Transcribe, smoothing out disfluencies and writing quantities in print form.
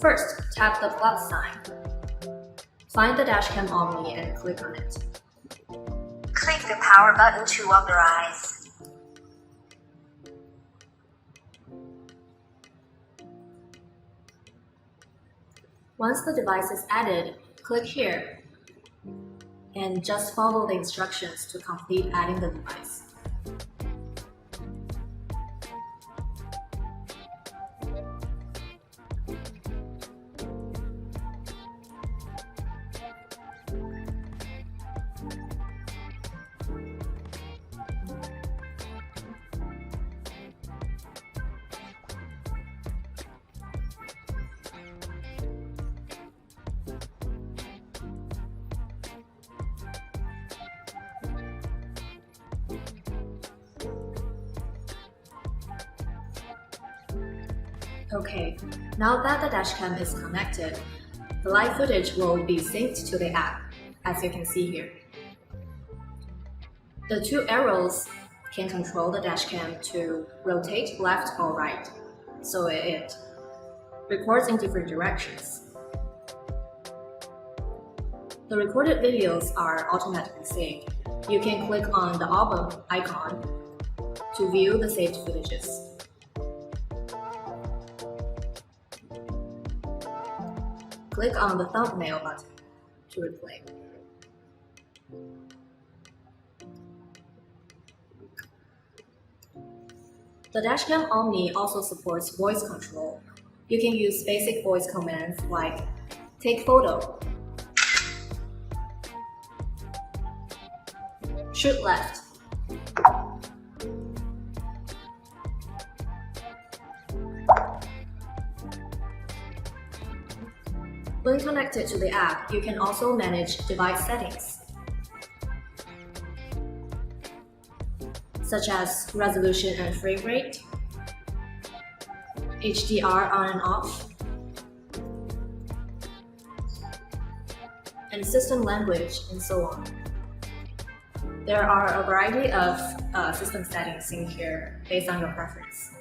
First, tap the plus sign. Find the dashcam Omni and click on it. Click the power button to authorize. Once the device is added, click here and just follow the instructions to complete adding the device. Okay, now that the dashcam is connected, the live footage will be synced to the app, as you can see here. The two arrows can control the dashcam to rotate left or right, so it records in different directions. The recorded videos are automatically saved. You can click on the album icon to view the saved footages. Click on the thumbnail button to replay. The dashcam Omni also supports voice control. You can use basic voice commands like take photo, shoot left, when connected to the app, you can also manage device settings, such as resolution and frame rate, HDR on and off, and system language, and so on. There are a variety of system settings in here based on your preference.